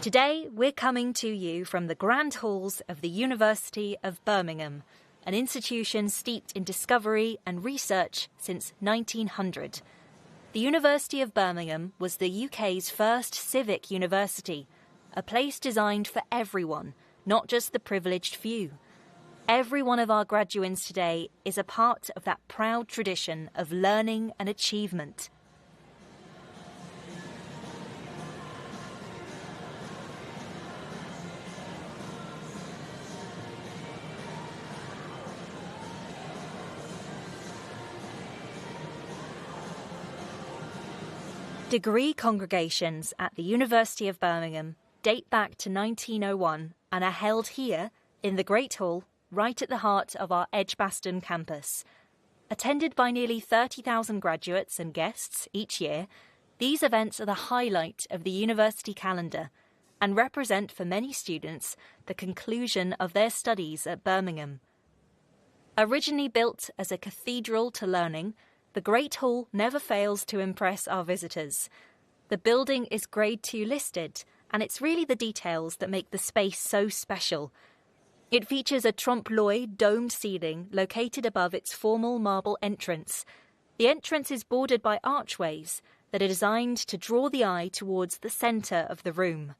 Today, we're coming to you from the grand halls of the University of Birmingham, an institution steeped in discovery and research since 1900. The University of Birmingham was the UK's first civic university, a place designed for everyone, not just the privileged few. Every one of our graduates today is a part of that proud tradition of learning and achievement. Degree congregations at the University of Birmingham date back to 1901 and are held here in the Great Hall, right at the heart of our Edgbaston campus. Attended by nearly 30,000 graduates and guests each year, these events are the highlight of the university calendar and represent for many students the conclusion of their studies at Birmingham. Originally built as a cathedral to learning, the Great Hall never fails to impress our visitors. The building is Grade 2 listed, and it's really the details that make the space so special. It features a trompe-l'oeil domed ceiling located above its formal marble entrance. The entrance is bordered by archways that are designed to draw the eye towards the centre of the room.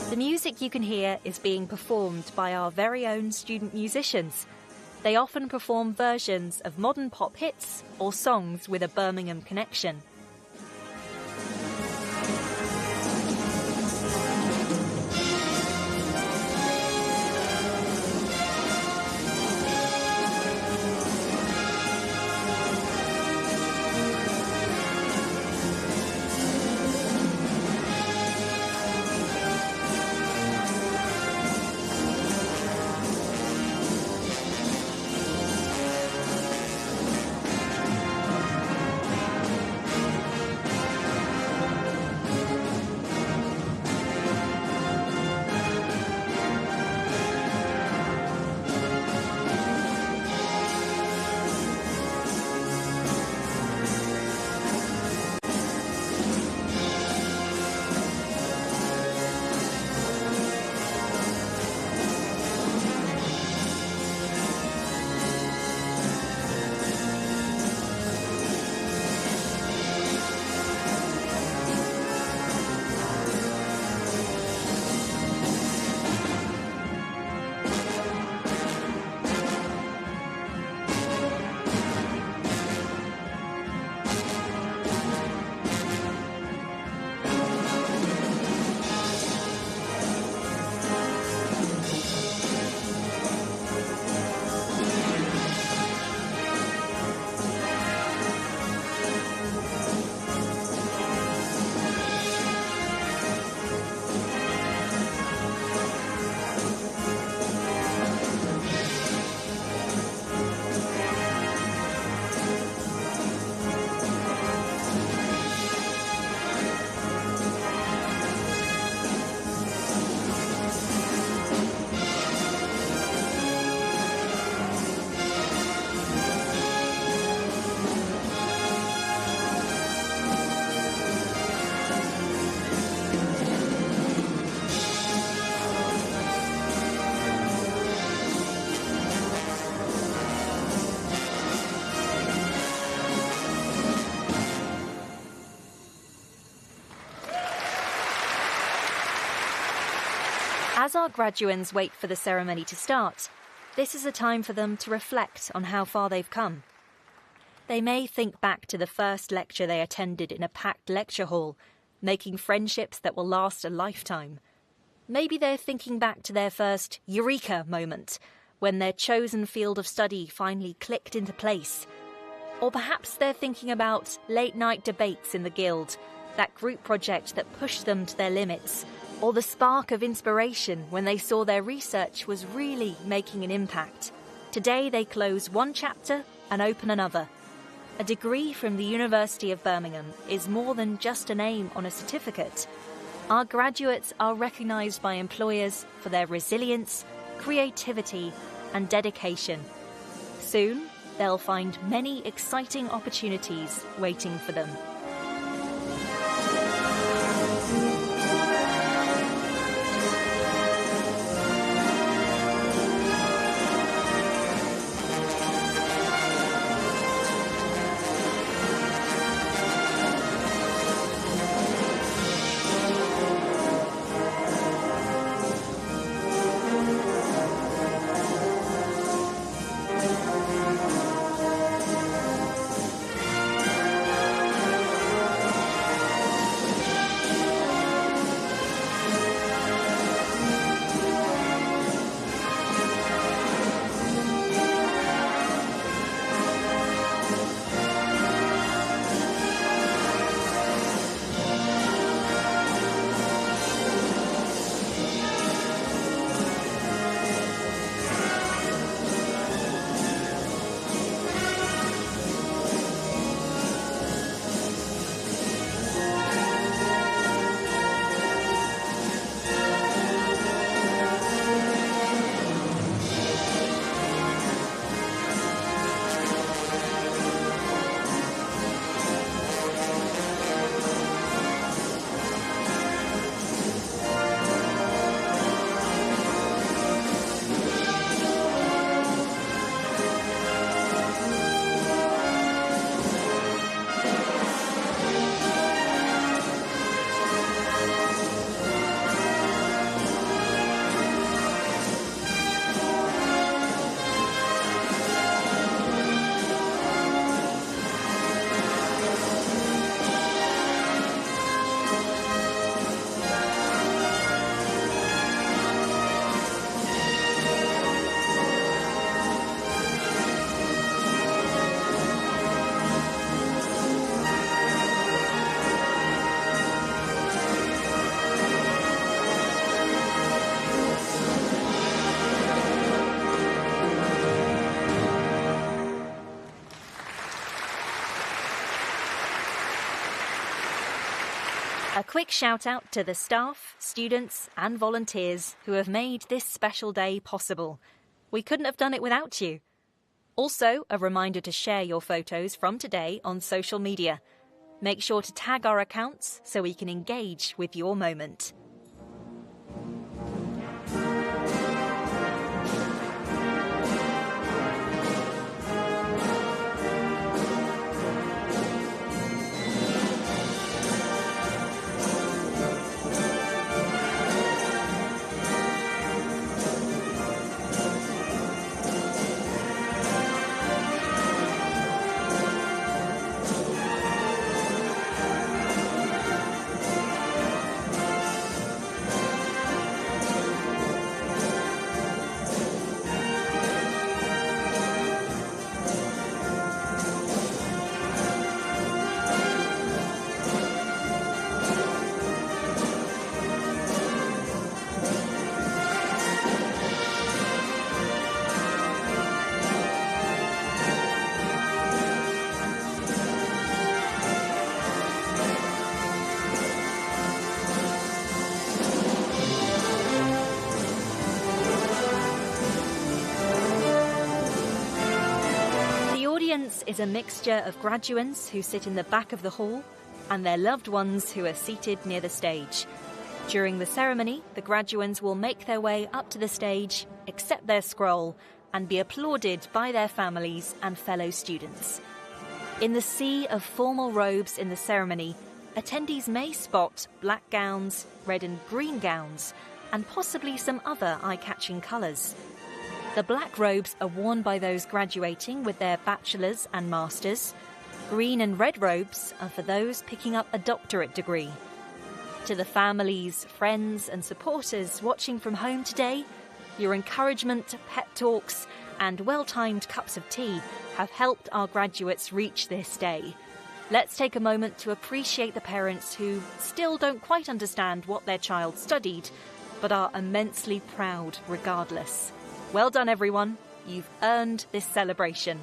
The music you can hear is being performed by our very own student musicians. They often perform versions of modern pop hits or songs with a Birmingham connection. As our graduands wait for the ceremony to start, this is a time for them to reflect on how far they've come. They may think back to the first lecture they attended in a packed lecture hall, making friendships that will last a lifetime. Maybe they're thinking back to their first eureka moment, when their chosen field of study finally clicked into place. Or perhaps they're thinking about late-night debates in the guild, that group project that pushed them to their limits, or the spark of inspiration when they saw their research was really making an impact. Today they close one chapter and open another. A degree from the University of Birmingham is more than just a name on a certificate. Our graduates are recognised by employers for their resilience, creativity and dedication. Soon, they'll find many exciting opportunities waiting for them. A quick shout out to the staff, students and volunteers who have made this special day possible. We couldn't have done it without you. Also, a reminder to share your photos from today on social media. Make sure to tag our accounts so we can engage with your moment. Is a mixture of graduands who sit in the back of the hall and their loved ones who are seated near the stage. During the ceremony, the graduands will make their way up to the stage, accept their scroll, and be applauded by their families and fellow students. In the sea of formal robes in the ceremony, attendees may spot black gowns, red and green gowns, and possibly some other eye-catching colours. The black robes are worn by those graduating with their bachelor's and master's. Green and red robes are for those picking up a doctorate degree. To the families, friends and supporters watching from home today, your encouragement, pep talks and well-timed cups of tea have helped our graduates reach this day. Let's take a moment to appreciate the parents who still don't quite understand what their child studied, but are immensely proud regardless. Well done, everyone. You've earned this celebration.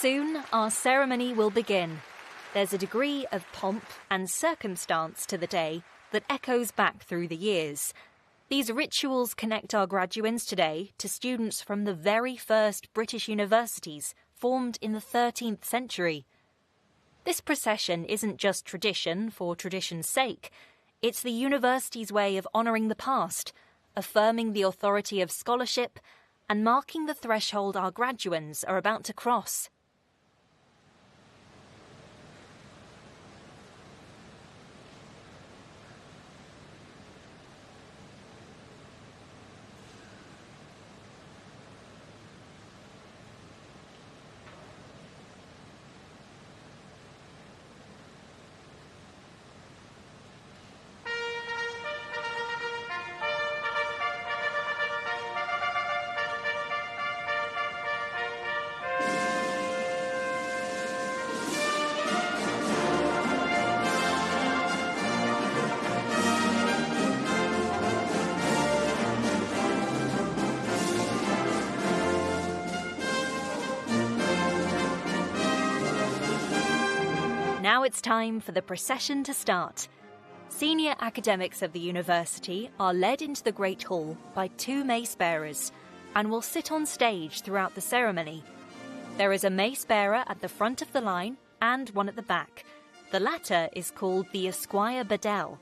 Soon, our ceremony will begin. There's a degree of pomp and circumstance to the day that echoes back through the years. These rituals connect our graduands today to students from the very first British universities formed in the 13th century. This procession isn't just tradition for tradition's sake. It's the university's way of honouring the past, affirming the authority of scholarship, and marking the threshold our graduands are about to cross. Now it's time for the procession to start. Senior academics of the university are led into the Great Hall by two mace bearers and will sit on stage throughout the ceremony. There is a mace bearer at the front of the line and one at the back. The latter is called the Esquire Bedell.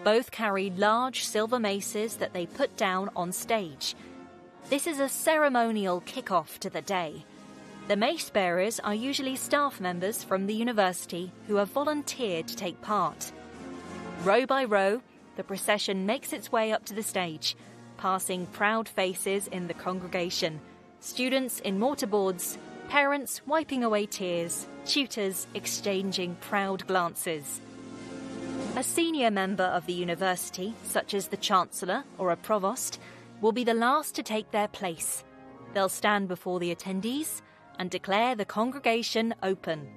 Both carry large silver maces that they put down on stage. This is a ceremonial kick-off to the day. The mace bearers are usually staff members from the university who have volunteered to take part. Row by row, the procession makes its way up to the stage, passing proud faces in the congregation, students in mortarboards, parents wiping away tears, tutors exchanging proud glances. A senior member of the university, such as the Chancellor or a provost, will be the last to take their place. They'll stand before the attendees and declare the congregation open.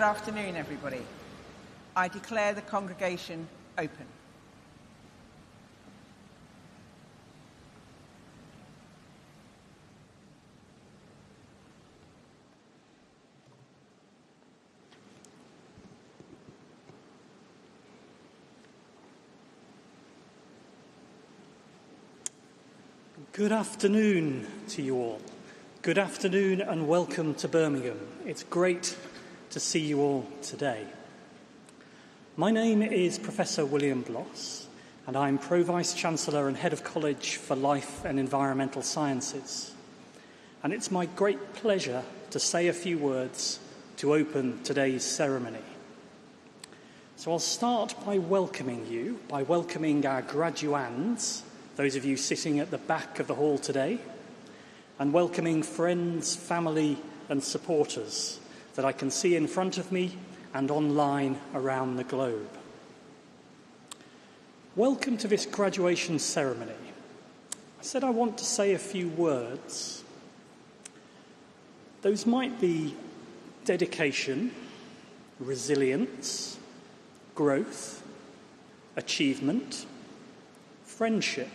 Good afternoon, everybody. I declare the congregation open. Good afternoon to you all. Good afternoon and welcome to Birmingham. It's great to see you all today. My name is Professor William Bloss, and I'm Pro-Vice-Chancellor and Head of College for Life and Environmental Sciences. And it's my great pleasure to say a few words to open today's ceremony. So I'll start by welcoming our graduands, those of you sitting at the back of the hall today, and welcoming friends, family and supporters that I can see in front of me and online around the globe. Welcome to this graduation ceremony. I said I want to say a few words. Those might be dedication, resilience, growth, achievement, friendship.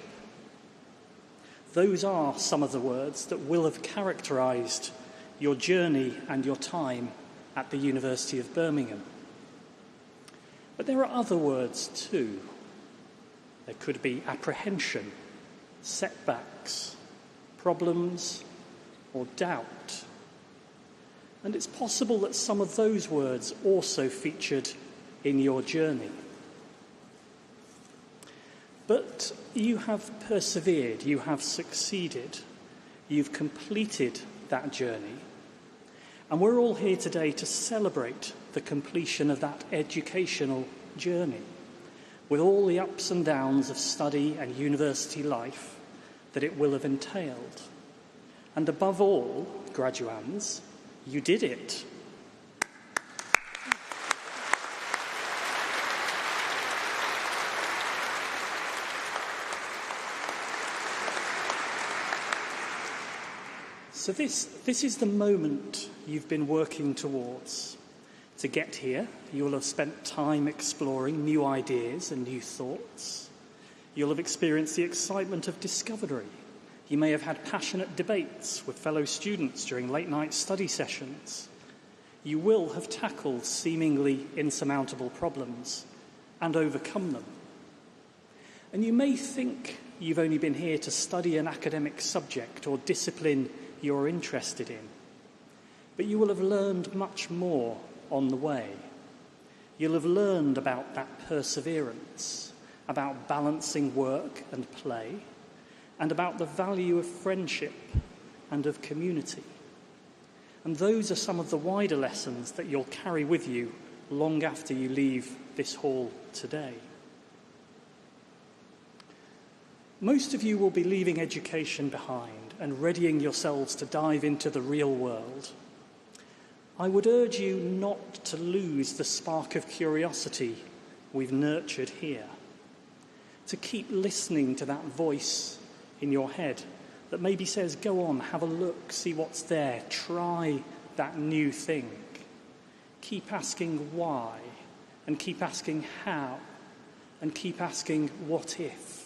Those are some of the words that will have characterised your journey and your time at the University of Birmingham. But there are other words too. There could be apprehension, setbacks, problems, or doubt. And it's possible that some of those words also featured in your journey. But you have persevered, you have succeeded, you've completed that journey. And we're all here today to celebrate the completion of that educational journey, with all the ups and downs of study and university life that it will have entailed. And above all, graduands, you did it. So this is the moment you've been working towards. To get here, you'll have spent time exploring new ideas and new thoughts. You'll have experienced the excitement of discovery. You may have had passionate debates with fellow students during late-night study sessions. You will have tackled seemingly insurmountable problems and overcome them. And you may think you've only been here to study an academic subject or discipline you're interested in, but you will have learned much more on the way. You'll have learned about that perseverance, about balancing work and play, and about the value of friendship and of community. And those are some of the wider lessons that you'll carry with you long after you leave this hall today. Most of you will be leaving education behind and readying yourselves to dive into the real world. I would urge you not to lose the spark of curiosity we've nurtured here, to keep listening to that voice in your head that maybe says, go on, have a look, see what's there, try that new thing. Keep asking why, and keep asking how, and keep asking what if.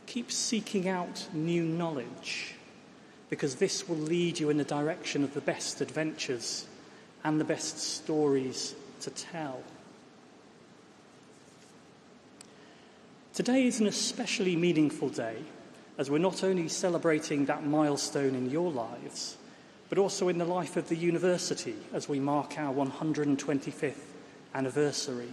Keep seeking out new knowledge, because this will lead you in the direction of the best adventures and the best stories to tell. Today is an especially meaningful day, as we're not only celebrating that milestone in your lives, but also in the life of the university as we mark our 125th anniversary.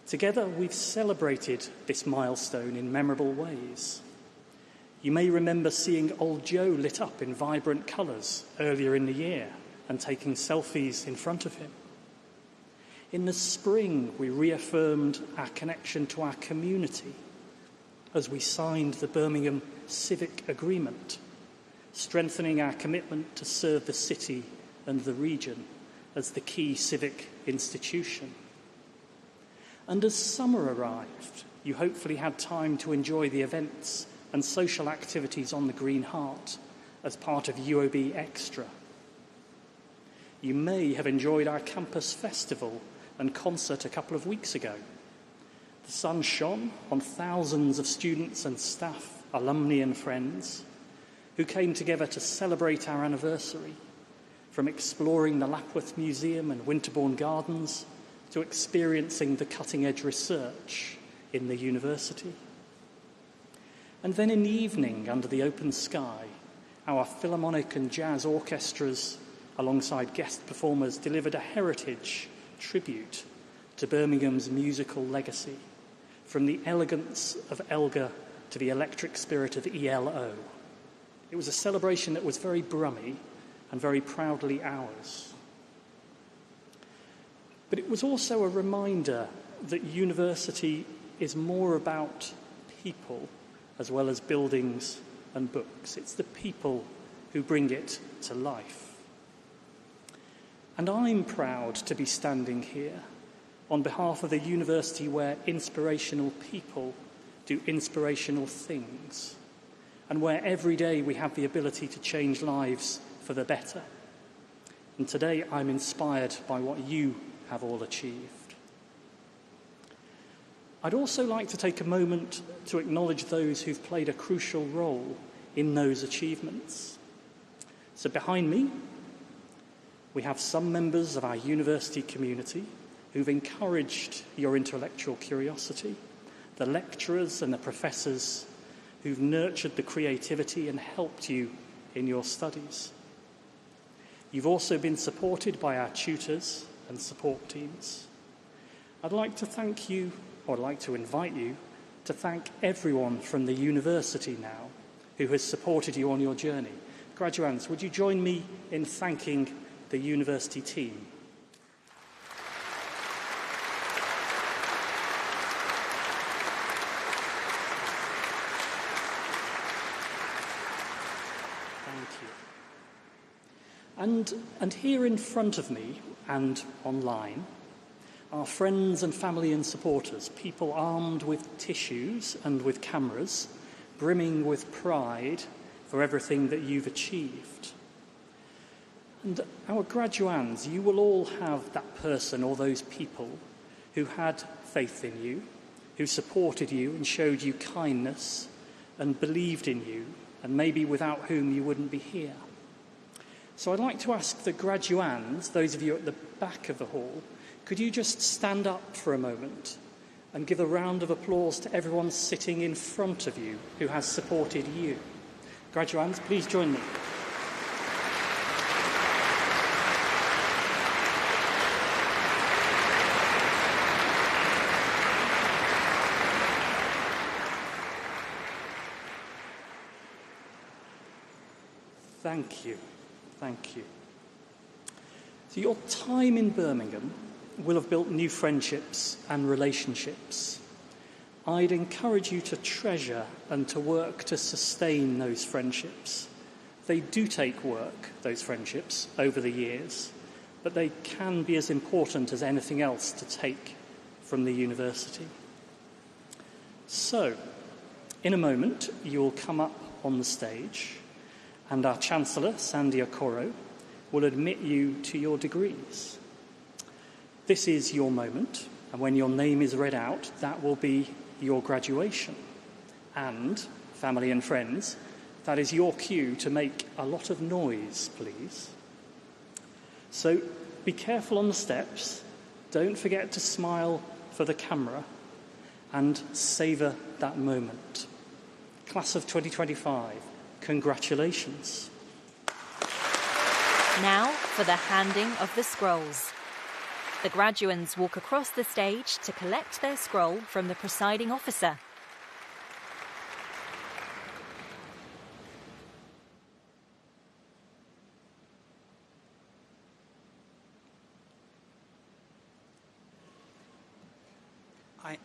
Together, we've celebrated this milestone in memorable ways. You may remember seeing Old Joe lit up in vibrant colours earlier in the year and taking selfies in front of him. In the spring, we reaffirmed our connection to our community as we signed the Birmingham Civic Agreement, strengthening our commitment to serve the city and the region as the key civic institution. And as summer arrived, you hopefully had time to enjoy the events and social activities on the Green Heart as part of UOB Extra. You may have enjoyed our campus festival and concert a couple of weeks ago. The sun shone on thousands of students and staff, alumni and friends who came together to celebrate our anniversary, from exploring the Lapworth Museum and Winterbourne Gardens to experiencing the cutting-edge research in the university. And then in the evening, under the open sky, our Philharmonic and jazz orchestras, alongside guest performers, delivered a heritage tribute to Birmingham's musical legacy, from the elegance of Elgar to the electric spirit of ELO. It was a celebration that was very Brummy and very proudly ours. But it was also a reminder that university is more about people as well as buildings and books. It's the people who bring it to life. And I'm proud to be standing here on behalf of a university where inspirational people do inspirational things, and where every day we have the ability to change lives for the better. And today I'm inspired by what you have all achieved. I'd also like to take a moment to acknowledge those who've played a crucial role in those achievements. So behind me, we have some members of our university community who've encouraged your intellectual curiosity, the lecturers and the professors who've nurtured the creativity and helped you in your studies. You've also been supported by our tutors and support teams. I'd like to thank you, or I'd like to invite you, to thank everyone from the university now who has supported you on your journey. Graduands, would you join me in thanking the university team? And here in front of me and online are friends and family and supporters, people armed with tissues and with cameras, brimming with pride for everything that you've achieved. And our graduands, you will all have that person or those people who had faith in you, who supported you and showed you kindness and believed in you, and maybe without whom you wouldn't be here. So I'd like to ask the graduands, those of you at the back of the hall, could you just stand up for a moment and give a round of applause to everyone sitting in front of you who has supported you? Graduands, please join me. Thank you. Thank you. So your time in Birmingham will have built new friendships and relationships. I'd encourage you to treasure and to work to sustain those friendships. They do take work, those friendships, over the years, but they can be as important as anything else to take from the university. So, in a moment, you'll come up on the stage, and our Chancellor, Sandy Okoro, will admit you to your degrees. This is your moment, and when your name is read out, that will be your graduation. And, family and friends, that is your cue to make a lot of noise, please. So be careful on the steps, don't forget to smile for the camera, and savour that moment. Class of 2025, congratulations. Now for the handing of the scrolls. The graduands walk across the stage to collect their scroll from the presiding officer.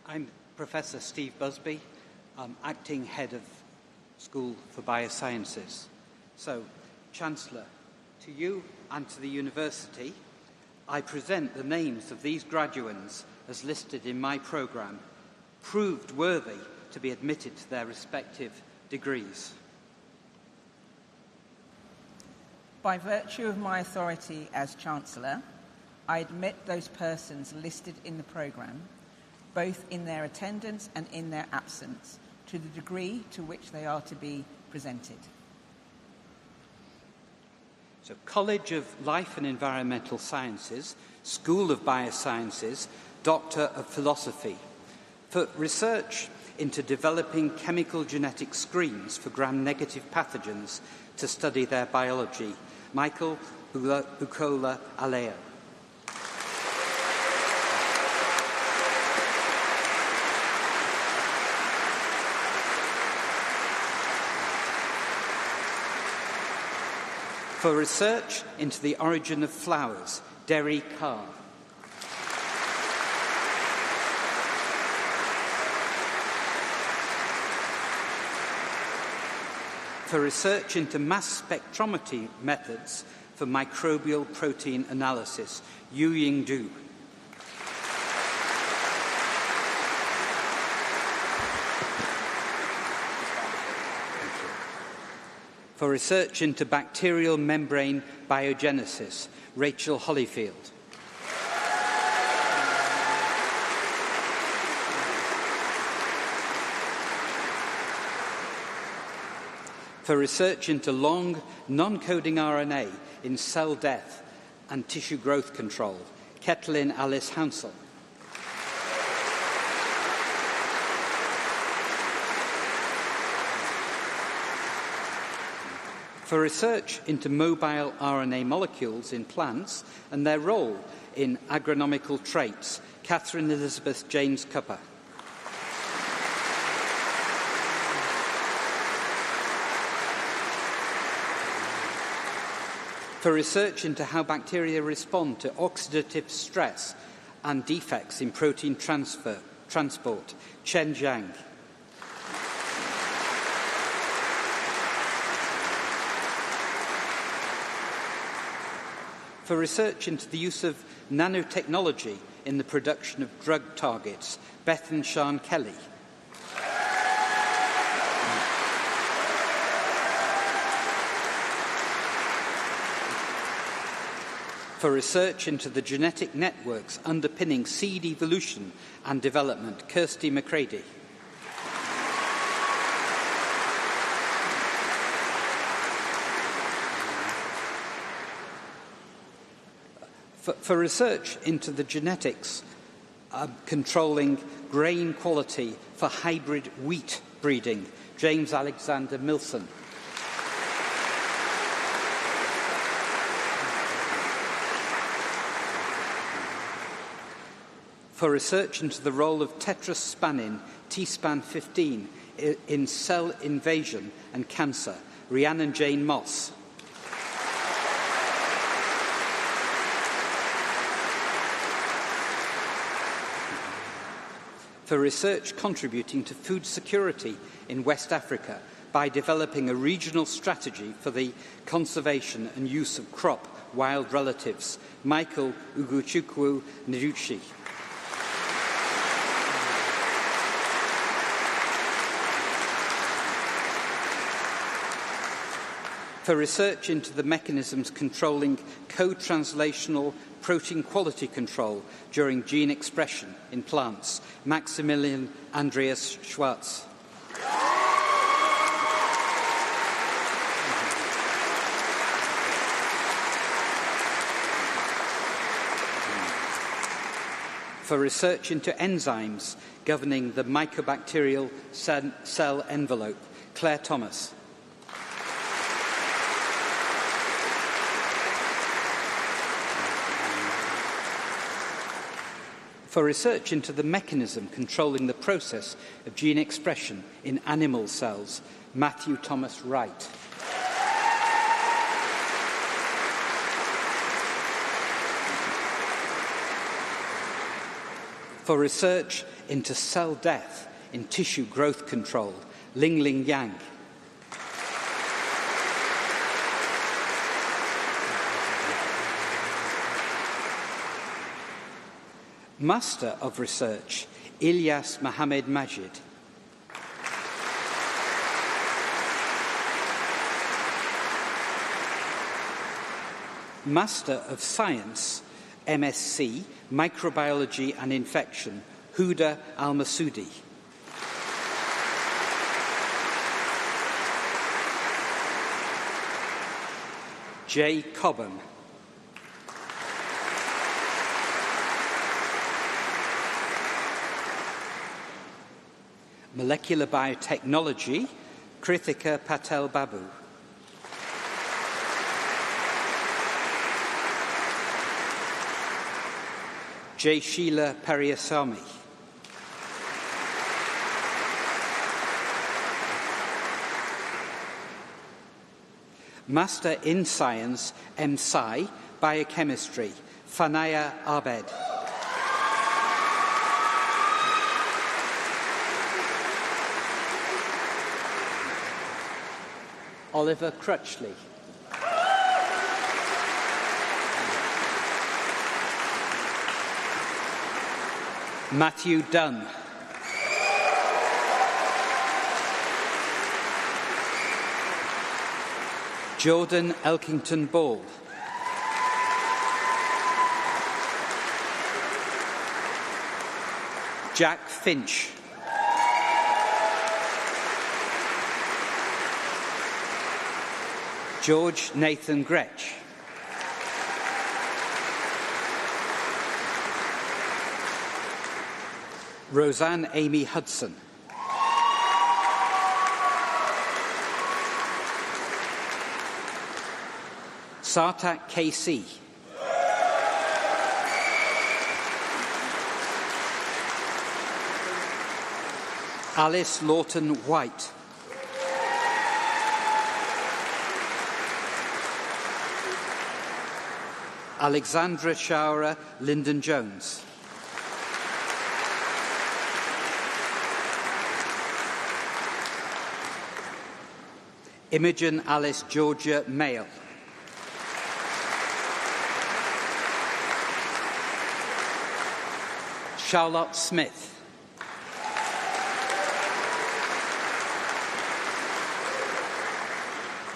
I'm Professor Steve Busby. I'm acting head of School for Biosciences. So, Chancellor, to you and to the university, I present the names of these graduands as listed in my programme, proved worthy to be admitted to their respective degrees. By virtue of my authority as Chancellor, I admit those persons listed in the programme, both in their attendance and in their absence, to the degree to which they are to be presented. So, College of Life and Environmental Sciences, School of Biosciences, Doctor of Philosophy, for research into developing chemical genetic screens for gram-negative pathogens to study their biology, Michael Bukola Aleo. For research into the origin of flowers, Derry Carr. For research into mass spectrometry methods for microbial protein analysis, Yu Ying Du. For research into bacterial membrane biogenesis, Rachel Hollyfield. For research into long, non-coding RNA in cell death and tissue growth control, Ketlin Alice Hounsell. For research into mobile RNA molecules in plants and their role in agronomical traits, Catherine Elizabeth James Cupper. For research into how bacteria respond to oxidative stress and defects in protein transport, Chen Zhang. For research into the use of nanotechnology in the production of drug targets, Bethan Sian Kelly. For research into the genetic networks underpinning seed evolution and development, Kirsty McCready. For research into the genetics controlling grain quality for hybrid wheat breeding, James Alexander Milson. For research into the role of tetraspanin, T-span 15, in cell invasion and cancer, Rhiannon Jane Moss. For research contributing to food security in West Africa by developing a regional strategy for the conservation and use of crop wild relatives, Michael Ugochukwu Nduchi. For research into the mechanisms controlling co-translational protein quality control during gene expression in plants, Maximilian Andreas Schwartz. For research into enzymes governing the mycobacterial cell envelope, Claire Thomas. For research into the mechanism controlling the process of gene expression in animal cells, Matthew Thomas Wright. For research into cell death in tissue growth control, Lingling Yang. Master of Research, Ilyas Mohammed Majid. Master of Science, MSc, Microbiology and Infection, Huda Al-Masoudi. Jay Cobham. Molecular Biotechnology, Krithika Patel Babu. Jay Sheila Periasamy. Master in Science, MSci, Biochemistry, Fanaya Abed. Oliver Crutchley. Matthew Dunn. Jordan Elkington Ball. Jack Finch. George Nathan Gretsch. Roseanne Amy Hudson. Sartak KC. Alice Lawton White. Alexandra Shaura Lyndon Jones. Imogen Alice Georgia Mayle. Charlotte Smith.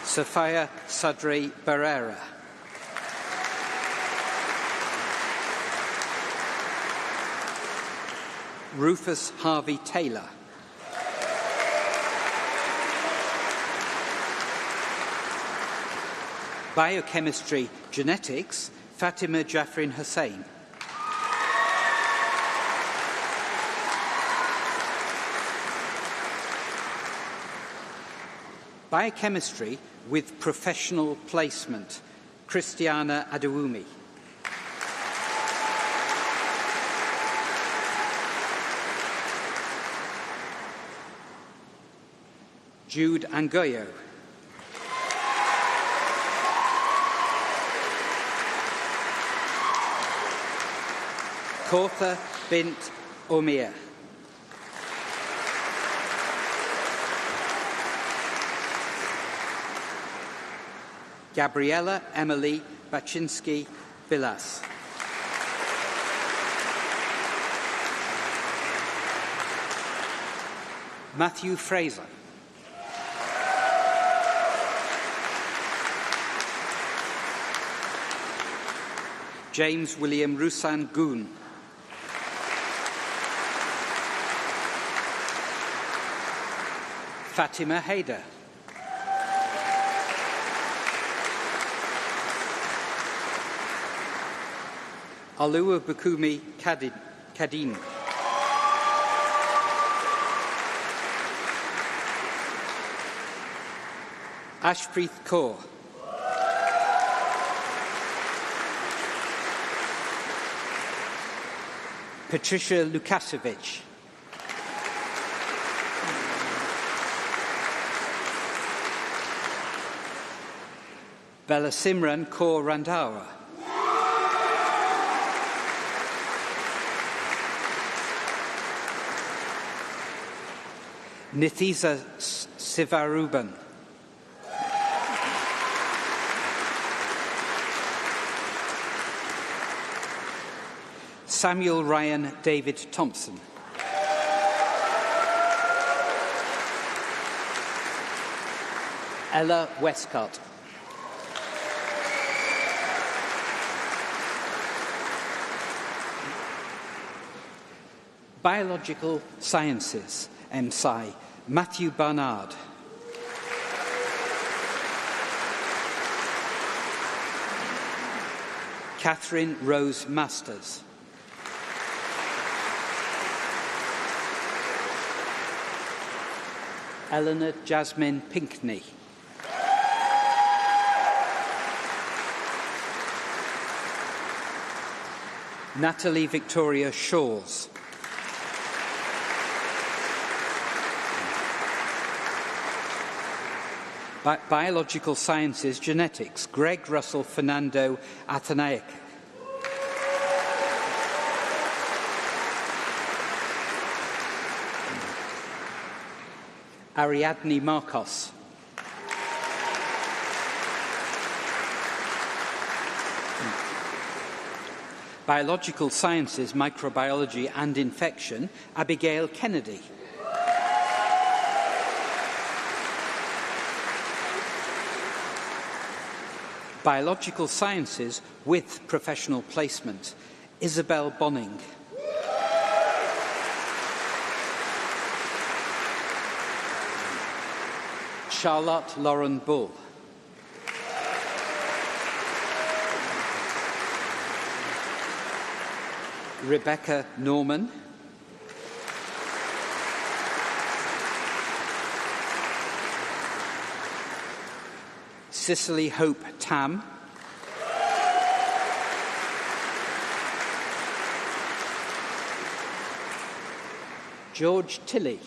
Sophia Sadri Barrera. Rufus Harvey Taylor. Biochemistry, Genetics, Fatima Jafrin Hussain. Biochemistry with Professional Placement, Christiana Adewumi. Jude Angoyo. Kortha bint Omir. Gabriella Emily Baczynski-Bilas. Matthew Fraser. James William Rusan Goon. Fatima Haider. Alua Bukumi Kadin. Ashpreet Kaur. Patricia Lukasevich. Balasimran Kaur Randhawa. Nithisa Sivaruban. Samuel Ryan David Thompson. Ella Westcott. Biological Sciences, MSci, Matthew Barnard. Catherine Rose Masters. Eleanor Jasmine Pinkney. Natalie Victoria Shawes. Biological Sciences, Genetics, Greg Russell Fernando Athanaik. Ariadne Marcos. Biological Sciences, Microbiology and Infection, Abigail Kennedy. Biological Sciences with Professional Placement, Isabel Bonning. Charlotte Lauren Bull. Rebecca Norman. Cicely Hope Tam. George Tilley.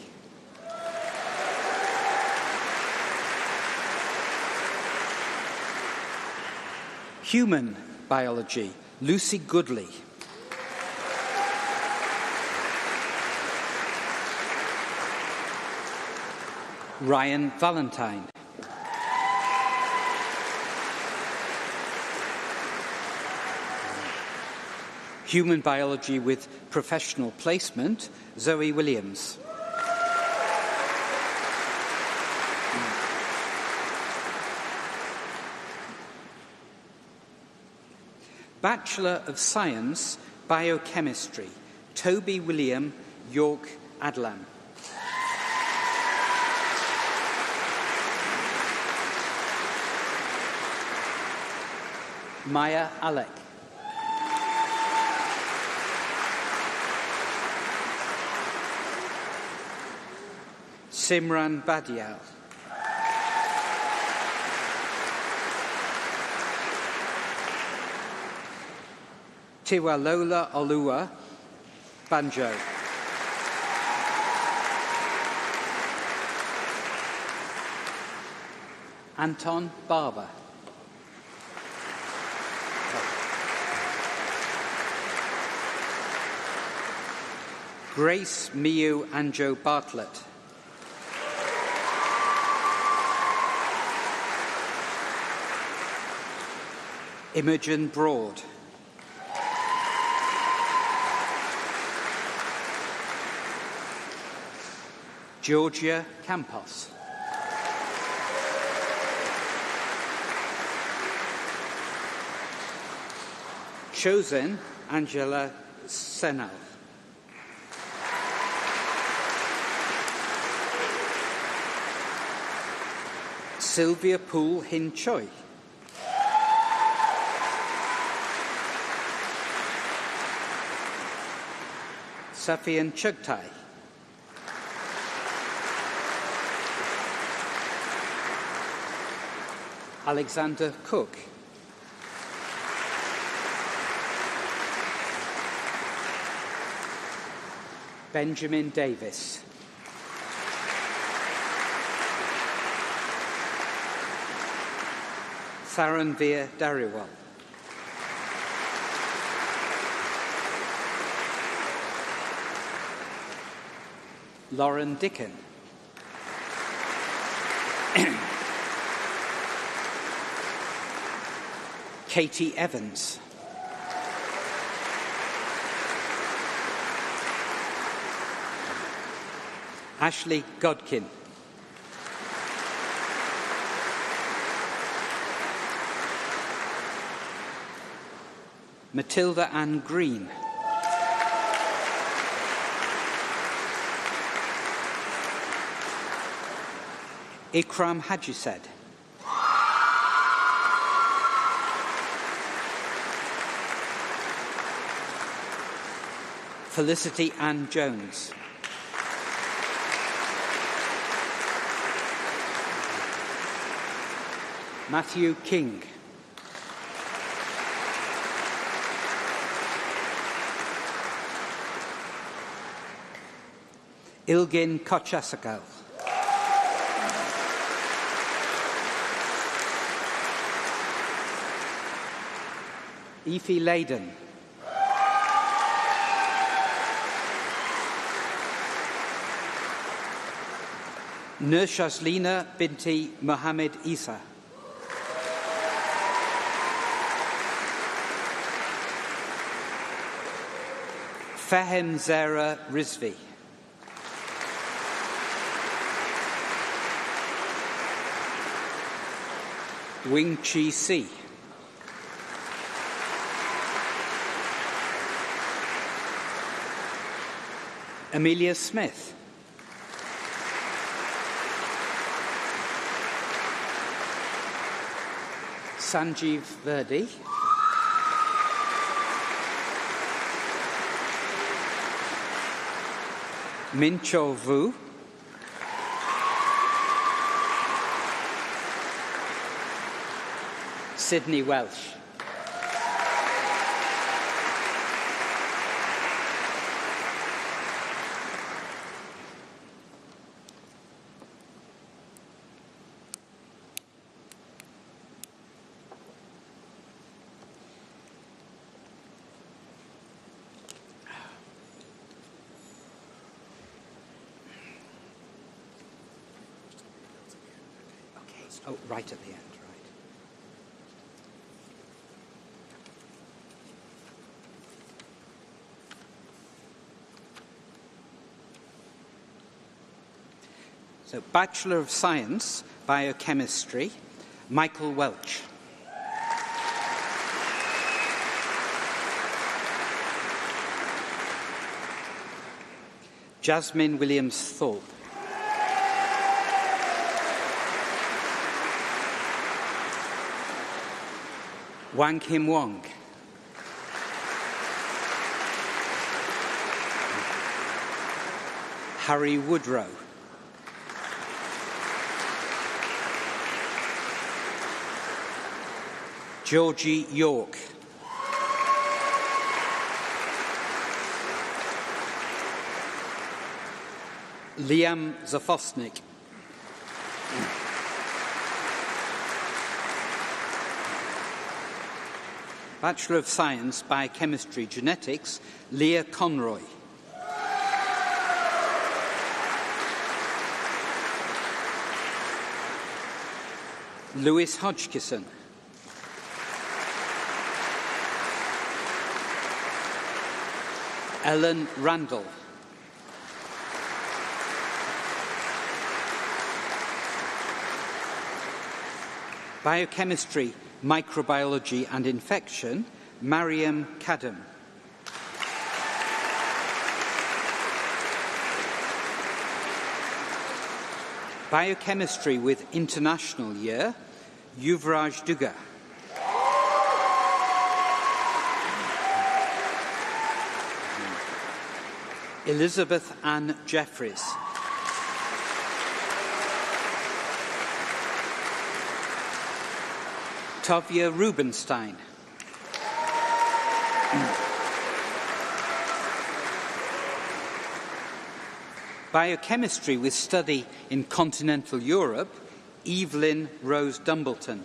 Human Biology, Lucy Goodley. Ryan Valentine. Human Biology with Professional Placement, Zoe Williams. Bachelor of Science, Biochemistry, Toby William York Adlam. Maya Alec. Simran Badial. Tiwalola Olua, banjo. Anton Barber. Grace Miu Anjo Bartlett. Imogen Broad. Georgia Campos. Chosen Angela Senal. Sylvia Poole Hin Choi. Safian Chugtai. Alexander Cook. Benjamin Davis. Saranvir Dariwal. Lauren Dickon. Katie Evans. Ashley Godkin. Matilda Ann Green. Ikram Hajised. Felicity Ann Jones. Matthew King. Ilgin Kochasakal. Aoife Leyden. Nurshazlina binti Mohammed Isa. Fahem Zara Rizvi. Wing Chi Si. Amelia Smith. Sanjeev Verdi. Min Cho Vu. Sydney Welsh. Oh, right at the end, right. So, Bachelor of Science, Biochemistry, Michael Welch. Jasmine Williams-Thorpe. Wang Kim Wong. Harry Woodrow. Georgie York. Liam Zafosnik. Bachelor of Science, Biochemistry, Genetics, Leah Conroy. Lewis Hodgkinson. Ellen Randall. Biochemistry, Microbiology and Infection, Mariam Kadam. Biochemistry with International Year, Yuvraj Dugga. Elizabeth Ann Jeffries. Tovia Rubenstein. Biochemistry with study in continental Europe, Evelyn Rose Dumbleton.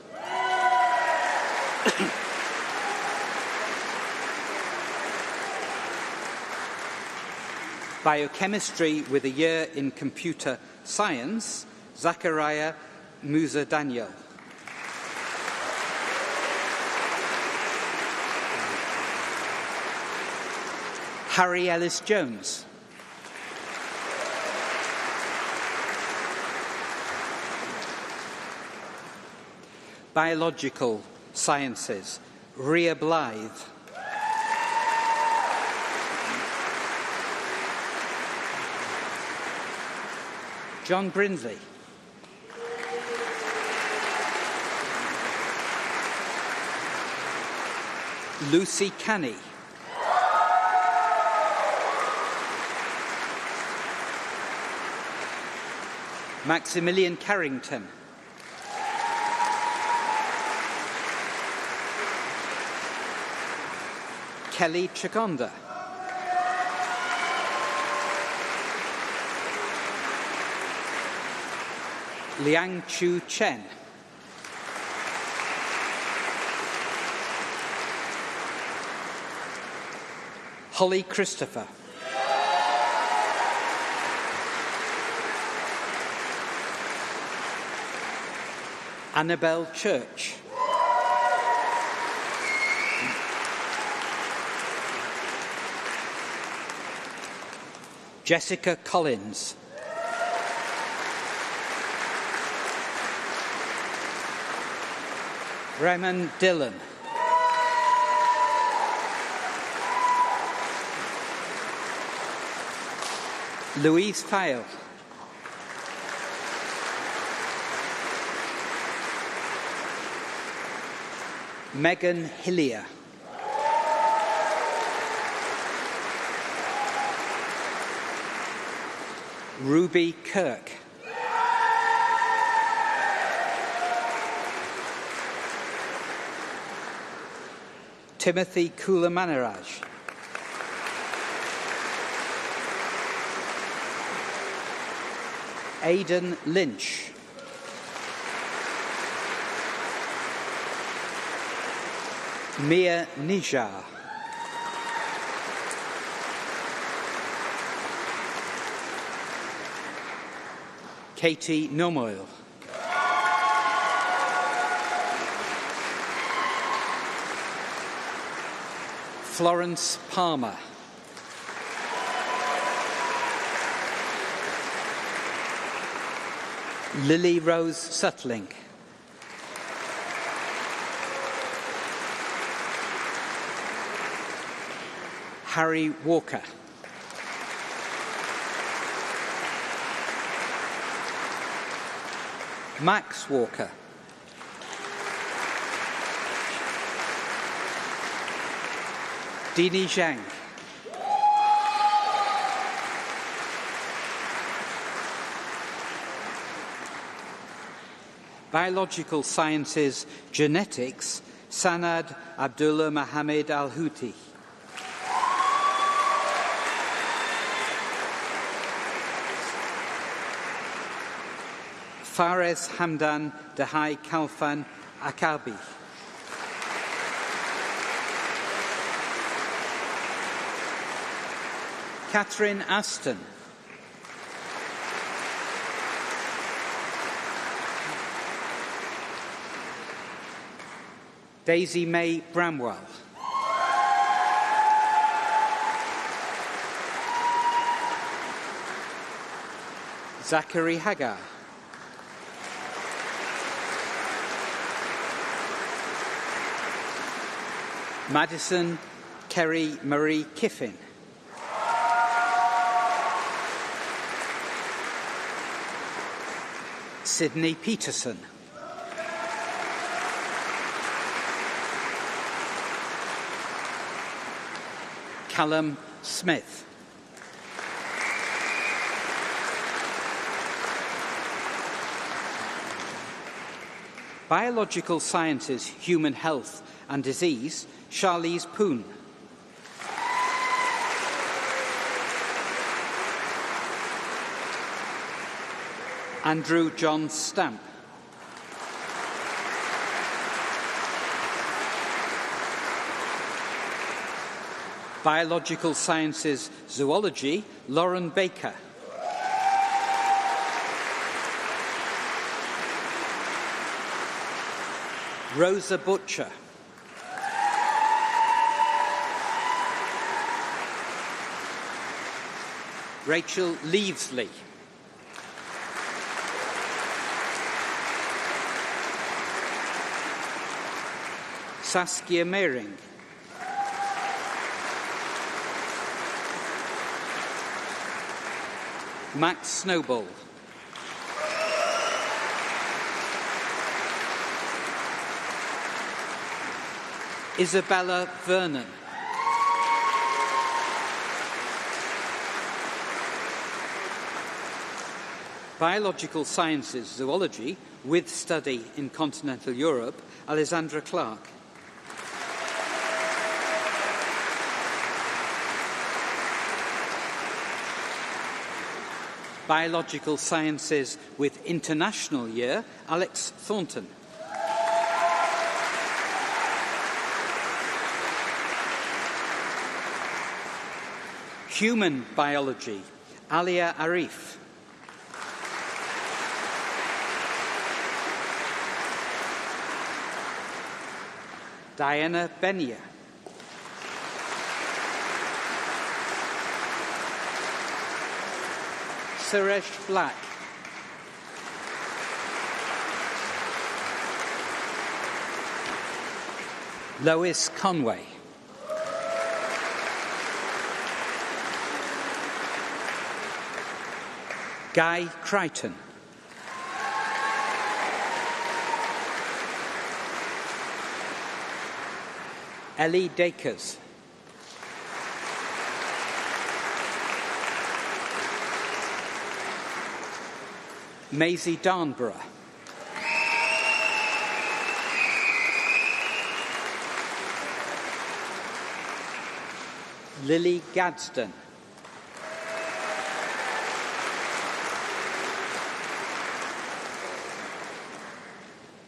Biochemistry with a year in computer science, Zachariah Musa Daniel. Harry Ellis Jones. Biological Sciences, Rhea Blythe. John Brindley. Lucy Canny. Maximilian Carrington. Kelly Chakonda. Liang Chu Chen. Holly Christopher. Annabelle Church. Jessica Collins. Raymond Dillon. Louise File. Megan Hillier. Ruby Kirk. Timothy Kulamanaraj. Aidan Lynch. Mia Nijar. Katie Nomoil. Florence Palmer. Lily Rose Sutling. Harry Walker. Max Walker. Dini Zhang. Biological Sciences, Genetics, Sanad Abdullah Mohammed Al-Houthi. Fares Hamdan Dahai Kalfan Akabi. Catherine Aston. Daisy May Bramwell. Zachary Hagar. Madison Kerry Marie Kiffin. Sydney Peterson. Callum Smith. Biological Sciences, Human Health and Disease, Charlize Poon. Andrew John Stamp. Biological Sciences, Zoology, Lauren Baker. Rosa Butcher. Rachel Leavesley. Saskia Mehring. Max Snowball. Isabella Vernon. Biological Sciences, Zoology, with study in continental Europe, Alessandra Clark. Biological Sciences with International Year, Alex Thornton. Human Biology, Alia Arif. Diana Benia. Suresh Black. Lois Conway. Guy Crichton. Ellie Dakers. Maisie Darnborough. Lily Gadsden.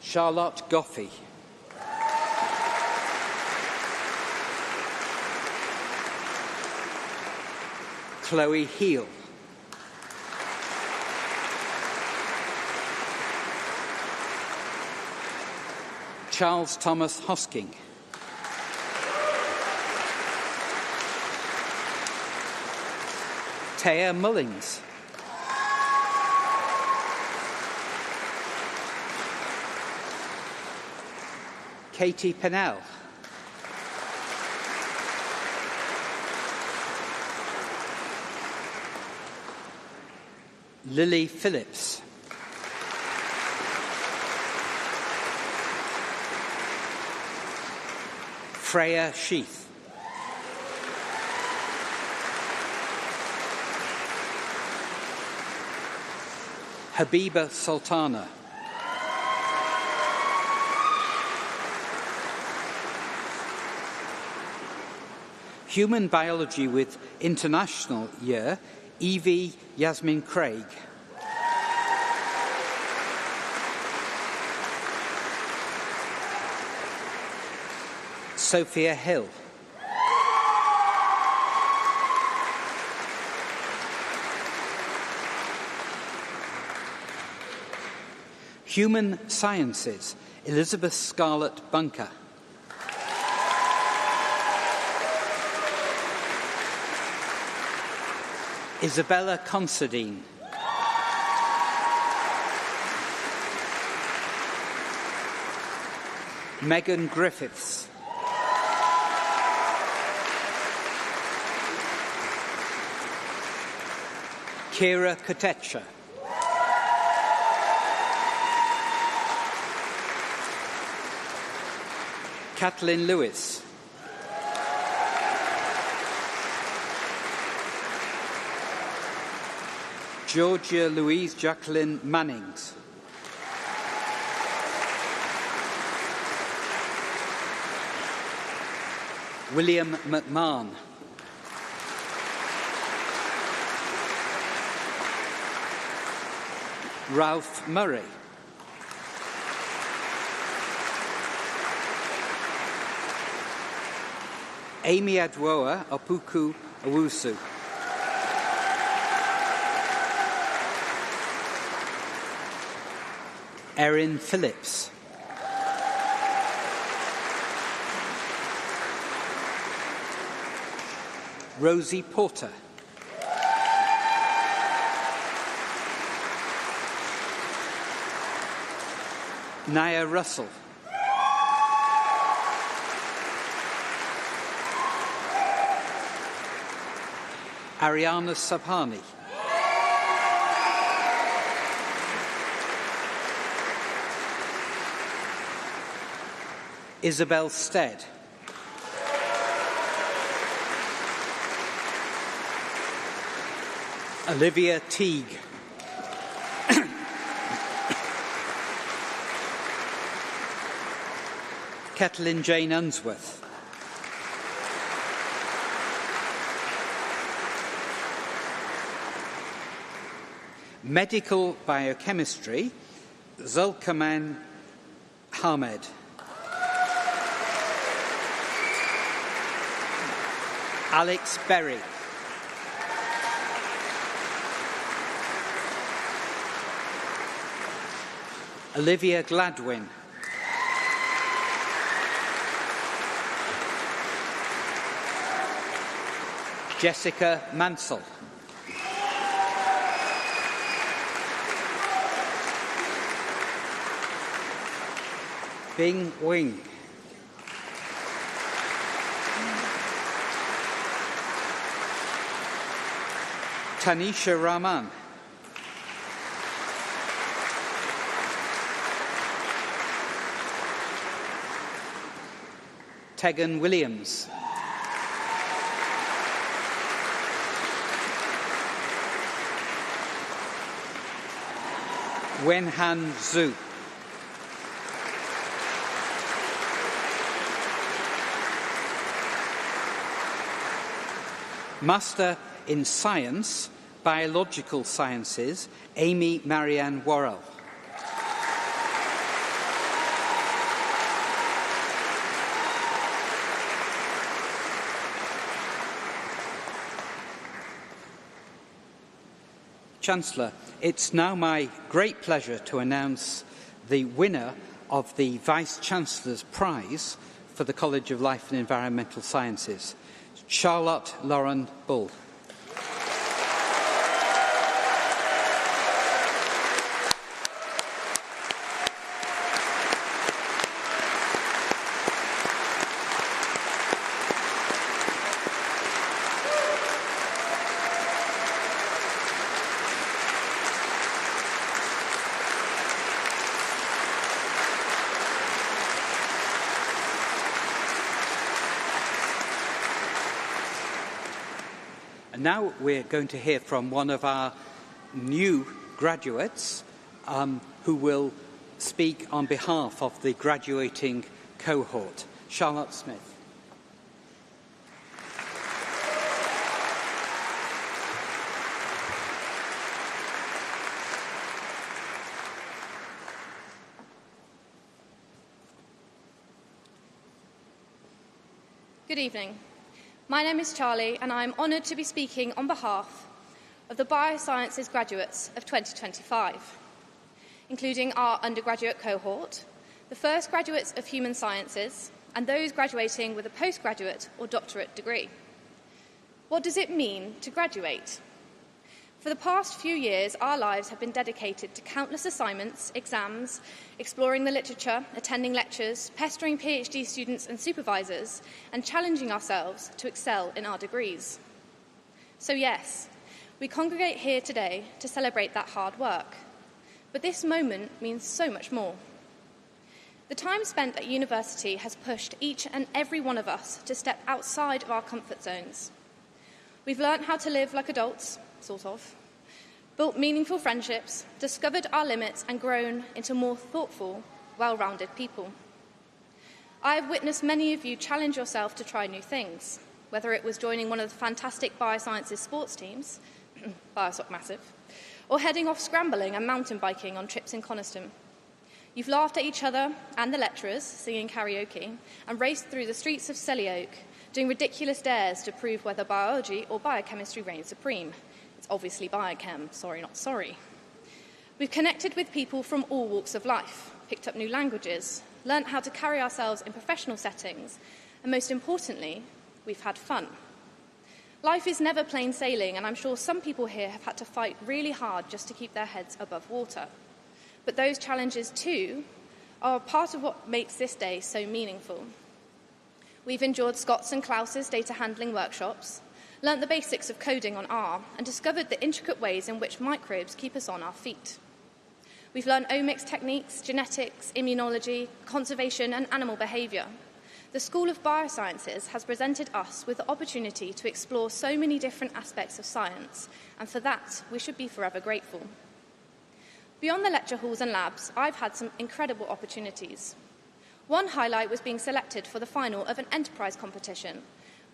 Charlotte Goffey. Chloe Heal. Charles Thomas Hosking. Taya Mullings. Katie Pennell. Lily Phillips. Freya Sheath. Habiba Sultana. Human Biology with International Year, Evie Yasmin Craig. Sophia Hill. Human Sciences, Elizabeth Scarlett Bunker. Isabella Considine. Megan Griffiths. Kira Kotecha. Kathleen Lewis. Georgia Louise Jacqueline Mannings. William McMahon. Ralph Murray. Amy Adwoa Opuku Owusu. Erin Phillips. Rosie Porter. Naya Russell. Ariana Sabhani. Isabel Stead. Olivia Teague. Ketelyn Jane Unsworth. Medical Biochemistry, Zulkaman Hamed. Alex Berry. Olivia Gladwin. Jessica Mansell. Bing Wing. Tanisha Rahman. Tegan Williams. Wenhan Zhu. Master in Science, Biological Sciences, Amy Marianne Worrell. Chancellor, it's now my great pleasure to announce the winner of the Vice-Chancellor's Prize for the College of Life and Environmental Sciences, Charlotte Lauren Bull. And now we're going to hear from one of our new graduates who will speak on behalf of the graduating cohort. Charlotte Smith. Good evening. My name is Charlie, and I am honoured to be speaking on behalf of the Biosciences graduates of 2025, including our undergraduate cohort, the first graduates of Human Sciences, and those graduating with a postgraduate or doctorate degree. What does it mean to graduate? For the past few years, our lives have been dedicated to countless assignments, exams, exploring the literature, attending lectures, pestering PhD students and supervisors, and challenging ourselves to excel in our degrees. So yes, we congregate here today to celebrate that hard work. But this moment means so much more. The time spent at university has pushed each and every one of us to step outside of our comfort zones. We've learnt how to live like adults, sort of, built meaningful friendships, discovered our limits, and grown into more thoughtful, well-rounded people. I have witnessed many of you challenge yourself to try new things, whether it was joining one of the fantastic Biosciences sports teams, Biosoc Massive, or heading off scrambling and mountain biking on trips in Coniston. You've laughed at each other and the lecturers, singing karaoke, and raced through the streets of Selly Oak, doing ridiculous dares to prove whether biology or biochemistry reigns supreme. It's obviously biochem, sorry not sorry. We've connected with people from all walks of life, picked up new languages, learnt how to carry ourselves in professional settings, and most importantly, we've had fun. Life is never plain sailing, and I'm sure some people here have had to fight really hard just to keep their heads above water. But those challenges, too, are part of what makes this day so meaningful. We've endured Scott's and Klaus's data handling workshops, learnt the basics of coding on R, and discovered the intricate ways in which microbes keep us on our feet. We've learned omics techniques, genetics, immunology, conservation, and animal behaviour. The School of Biosciences has presented us with the opportunity to explore so many different aspects of science, and for that we should be forever grateful. Beyond the lecture halls and labs, I've had some incredible opportunities. One highlight was being selected for the final of an enterprise competition,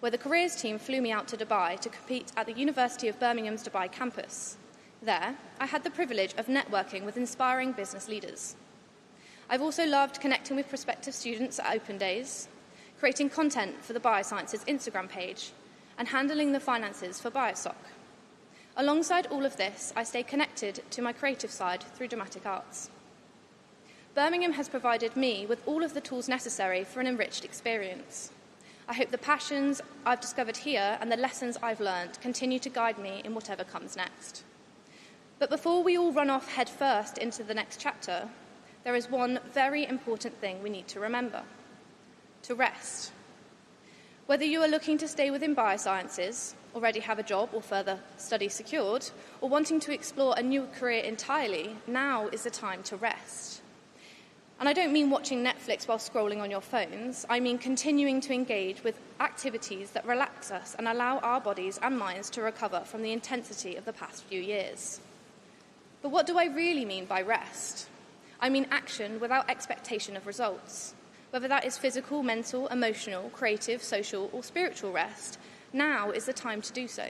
where the careers team flew me out to Dubai to compete at the University of Birmingham's Dubai campus. There, I had the privilege of networking with inspiring business leaders. I've also loved connecting with prospective students at open days, creating content for the Biosciences Instagram page, and handling the finances for Biosoc. Alongside all of this, I stay connected to my creative side through dramatic arts. Birmingham has provided me with all of the tools necessary for an enriched experience. I hope the passions I've discovered here and the lessons I've learned continue to guide me in whatever comes next. But before we all run off head first into the next chapter, there is one very important thing we need to remember: to rest. Whether you are looking to stay within biosciences, already have a job or further study secured, or wanting to explore a new career entirely, now is the time to rest. And I don't mean watching Netflix while scrolling on your phones. I mean continuing to engage with activities that relax us and allow our bodies and minds to recover from the intensity of the past few years. But what do I really mean by rest? I mean action without expectation of results. Whether that is physical, mental, emotional, creative, social, or spiritual rest, now is the time to do so.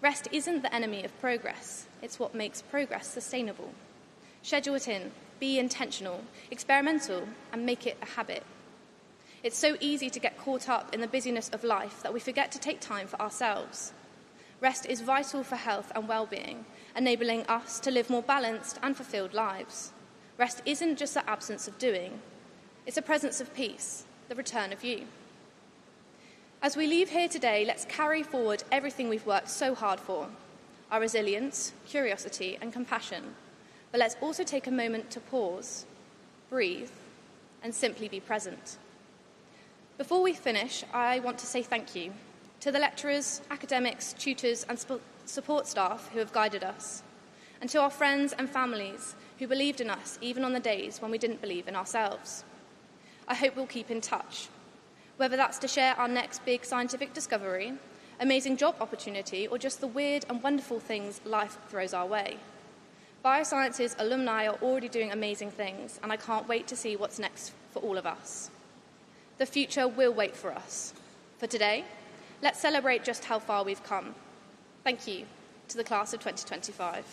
Rest isn't the enemy of progress. It's what makes progress sustainable. Schedule it in. Be intentional, experimental, and make it a habit. It's so easy to get caught up in the busyness of life that we forget to take time for ourselves. Rest is vital for health and well-being, enabling us to live more balanced and fulfilled lives. Rest isn't just the absence of doing. It's a presence of peace, the return of you. As we leave here today, let's carry forward everything we've worked so hard for: our resilience, curiosity, and compassion. But let's also take a moment to pause, breathe, and simply be present. Before we finish, I want to say thank you to the lecturers, academics, tutors, and support staff who have guided us, and to our friends and families who believed in us even on the days when we didn't believe in ourselves. I hope we'll keep in touch, whether that's to share our next big scientific discovery, amazing job opportunity, or just the weird and wonderful things life throws our way. Biosciences alumni are already doing amazing things, and I can't wait to see what's next for all of us. The future will wait for us. For today, let's celebrate just how far we've come. Thank you to the class of 2025.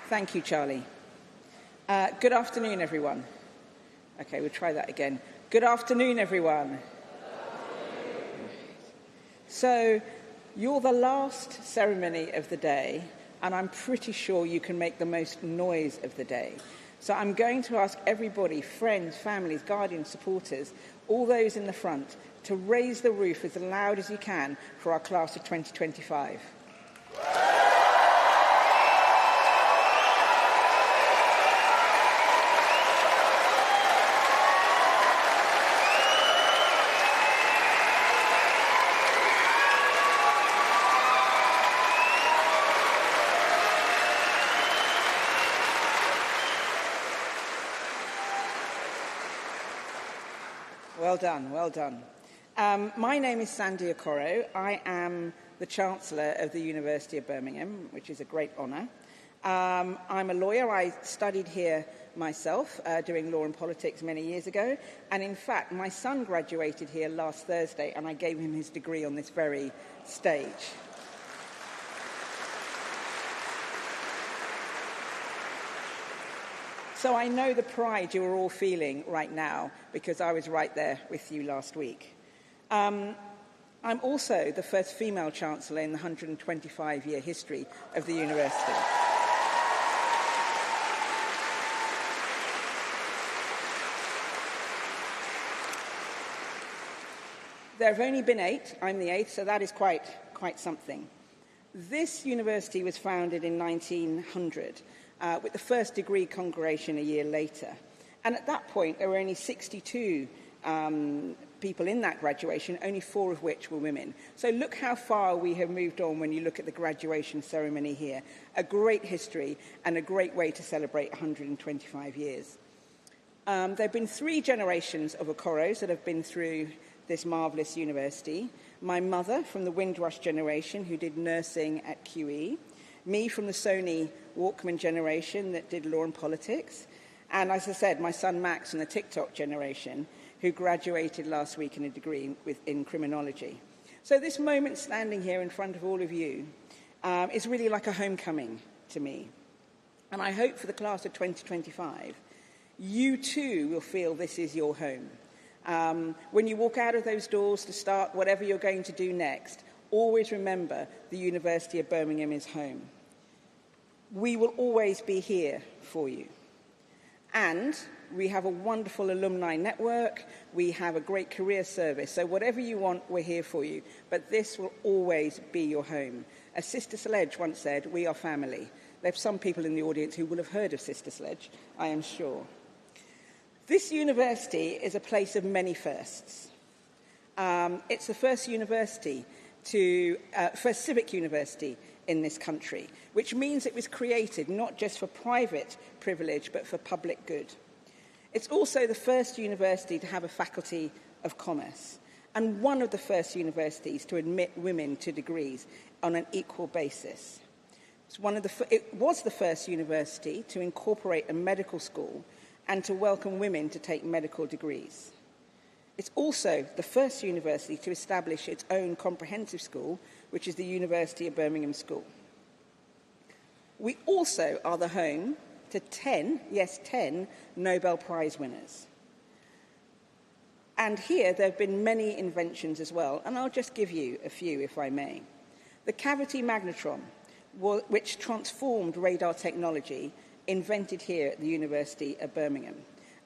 Thank you, Charlie. Good afternoon, everyone. Okay, we'll try that again. Good afternoon, everyone. So, you're the last ceremony of the day, and I'm pretty sure you can make the most noise of the day. So I'm going to ask everybody, friends, families, guardians, supporters, all those in the front, to raise the roof as loud as you can for our class of 2025. Well done, well done. My name is Sandy Okoro. I am the Chancellor of the University of Birmingham, which is a great honour. I'm a lawyer. I studied here myself, doing law and politics many years ago. And in fact, my son graduated here last Thursday, and I gave him his degree on this very stage. So I know the pride you are all feeling right now, because I was right there with you last week. I'm also the first female Chancellor in the 125-year history of the university. There have only been 8. I'm the 8th, so that is quite something. This university was founded in 1900. With the first degree congregation a year later. And at that point, there were only 62 people in that graduation, only 4 of which were women. So look how far we have moved on when you look at the graduation ceremony here. A great history and a great way to celebrate 125 years. There have been 3 generations of Okoros that have been through this marvellous university. My mother from the Windrush generation who did nursing at QE, me from the Sony Walkman generation that did law and politics, and as I said, my son Max from the TikTok generation who graduated last week in a degree in criminology. So this moment standing here in front of all of you is really like a homecoming to me. And I hope for the class of 2025, you too will feel this is your home. When you walk out of those doors to start whatever you're going to do next, always remember the University of Birmingham is home. We will always be here for you. And we have a wonderful alumni network. We have a great career service. So whatever you want, we're here for you. But this will always be your home. As Sister Sledge once said, we are family. There's some people in the audience who will have heard of Sister Sledge, I am sure. This university is a place of many firsts. It's the first university first civic university in this country, which means it was created not just for private privilege, but for public good. It's also the first university to have a faculty of commerce, and one of the first universities to admit women to degrees on an equal basis. It was the first university to incorporate a medical school and to welcome women to take medical degrees. It's also the first university to establish its own comprehensive school, which is the University of Birmingham School. We also are the home to 10 Nobel Prize winners. And here there have been many inventions as well, and I'll just give you a few if I may. The cavity magnetron, which transformed radar technology, invented here at the University of Birmingham,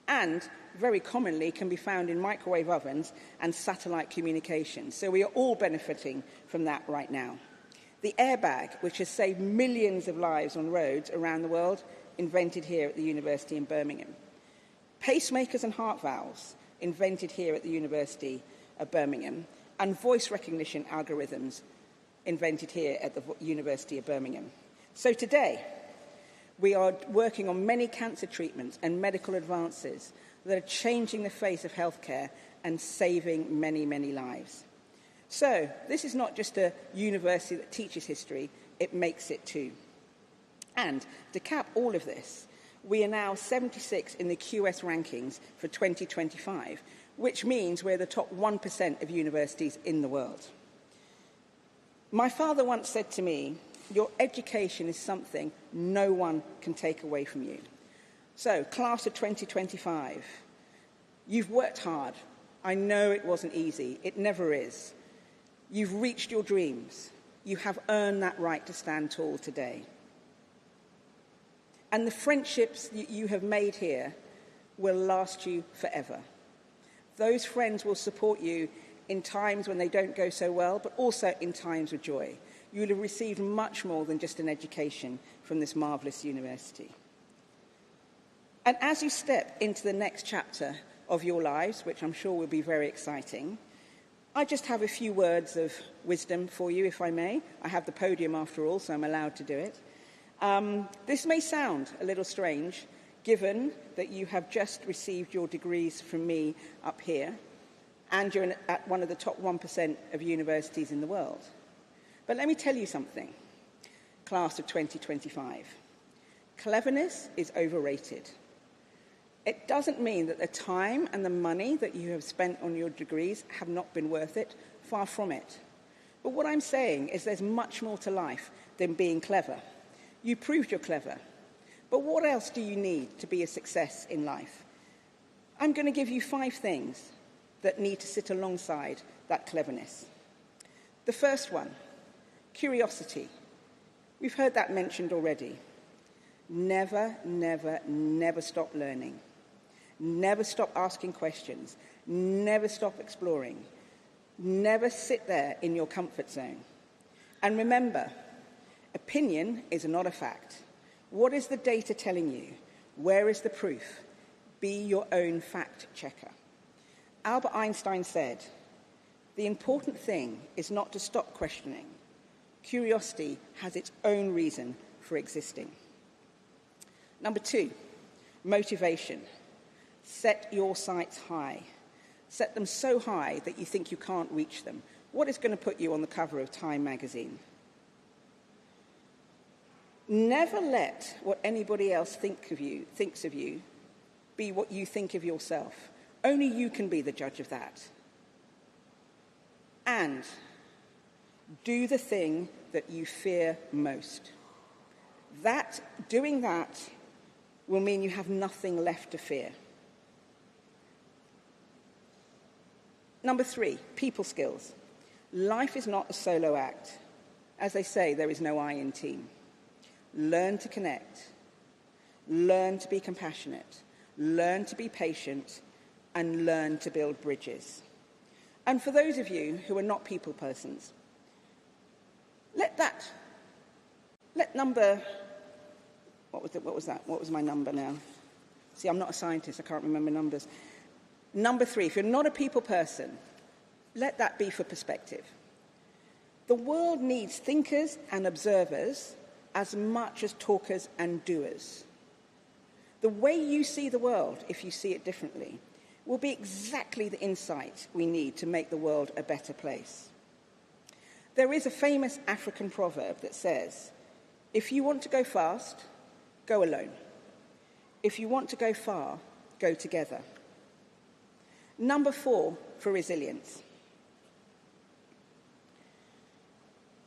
and very commonly can be found in microwave ovens and satellite communications. So we are all benefiting from that right now. The airbag, which has saved millions of lives on roads around the world, invented here at the University in Birmingham. Pacemakers and heart valves, invented here at the University of Birmingham. And voice recognition algorithms, invented here at the University of Birmingham. So today, we are working on many cancer treatments and medical advances that are changing the face of healthcare and saving many, many lives. So this is not just a university that teaches history, it makes it too. And to cap all of this, we are now 76 in the QS rankings for 2025, which means we're the top 1% of universities in the world. My father once said to me, your education is something no one can take away from you. So, class of 2025, you've worked hard. I know it wasn't easy. It never is. You've reached your dreams. You have earned that right to stand tall today. And the friendships that you have made here will last you forever. Those friends will support you in times when they don't go so well, but also in times of joy. You will have received much more than just an education from this marvellous university. And as you step into the next chapter of your lives, which I'm sure will be very exciting, I just have a few words of wisdom for you, if I may. I have the podium after all, so I'm allowed to do it. This may sound a little strange, given that you have just received your degrees from me up here, and you're at one of the top 1% of universities in the world. But let me tell you something, class of 2025. Cleverness is overrated. It doesn't mean that the time and the money that you have spent on your degrees have not been worth it. Far from it. But what I'm saying is there's much more to life than being clever. You proved you're clever. But what else do you need to be a success in life? I'm going to give you 5 things that need to sit alongside that cleverness. The first one, curiosity. We've heard that mentioned already. Never, never, never stop learning. Never stop asking questions. Never stop exploring. Never sit there in your comfort zone. And remember, opinion is not a fact. What is the data telling you? Where is the proof? Be your own fact checker. Albert Einstein said, "The important thing is not to stop questioning. Curiosity has its own reason for existing." Number 2, motivation. Set your sights high. Set them so high that you think you can't reach them. What is going to put you on the cover of Time magazine? Never let what anybody else thinks of you, be what you think of yourself. Only you can be the judge of that. And do the thing that you fear most. Doing that will mean you have nothing left to fear. Number 3, people skills. Life is not a solo act. As they say, there is no I in team. Learn to connect. Learn to be compassionate. Learn to be patient. And learn to build bridges. And for those of you who are not people persons, let number, what was that? What was my number now? See, I'm not a scientist, I can't remember numbers. Number 3, if you're not a people person, let that be for perspective. The world needs thinkers and observers as much as talkers and doers. The way you see the world, if you see it differently, will be exactly the insight we need to make the world a better place. There is a famous African proverb that says, "If you want to go fast, go alone. If you want to go far, go together." Number 4, for resilience.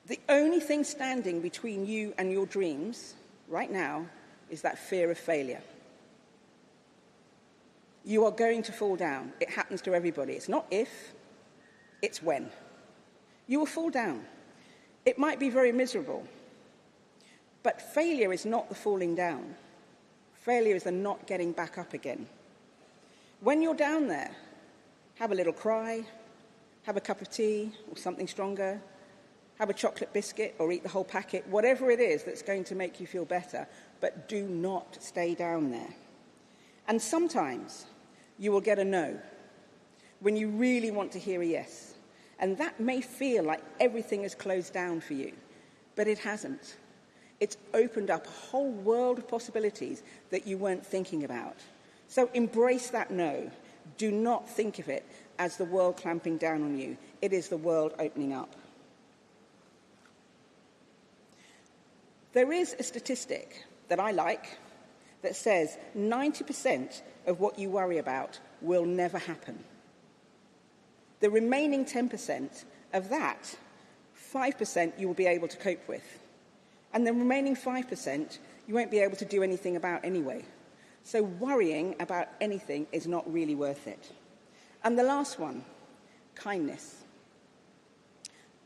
The only thing standing between you and your dreams right now is that fear of failure. You are going to fall down. It happens to everybody. It's not if, it's when. You will fall down. It might be very miserable. But failure is not the falling down. Failure is the not getting back up again. When you're down there, have a little cry, have a cup of tea or something stronger, have a chocolate biscuit or eat the whole packet, whatever it is that's going to make you feel better, but do not stay down there. And sometimes you will get a no when you really want to hear a yes. And that may feel like everything is closed down for you, but it hasn't. It's opened up a whole world of possibilities that you weren't thinking about. So embrace that no. Do not think of it as the world clamping down on you. It is the world opening up. There is a statistic that I like that says 90% of what you worry about will never happen. The remaining 10% of that, 5% you will be able to cope with. And the remaining 5% you won't be able to do anything about anyway. So worrying about anything is not really worth it. And the last one, kindness.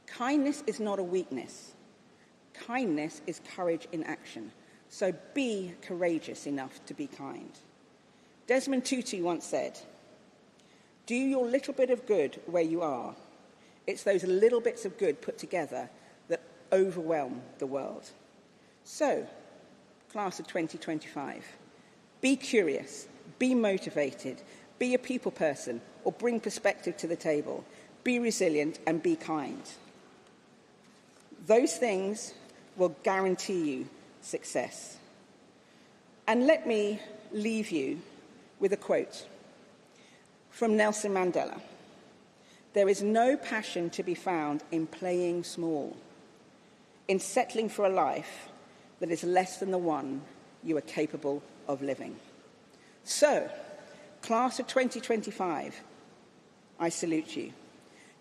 Kindness is not a weakness. Kindness is courage in action. So be courageous enough to be kind. Desmond Tutu once said, "Do your little bit of good where you are. It's those little bits of good put together that overwhelm the world." So, class of 2025, be curious, be motivated, be a people person, or bring perspective to the table. Be resilient and be kind. Those things will guarantee you success. And let me leave you with a quote from Nelson Mandela. "There is no passion to be found in playing small, in settling for a life that is less than the one you are capable of living." So, class of 2025, I salute you.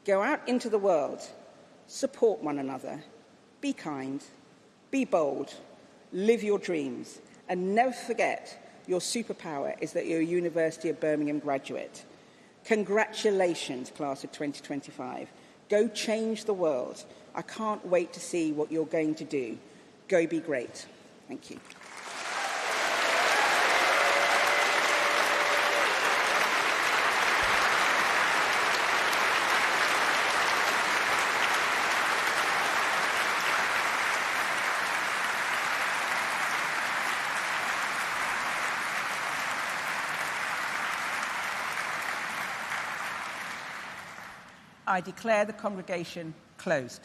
Go out into the world, support one another, be kind, be bold, live your dreams, and never forget your superpower is that you're a University of Birmingham graduate. Congratulations, class of 2025. Go change the world. I can't wait to see what you're going to do. Go be great. Thank you. I declare the congregation closed.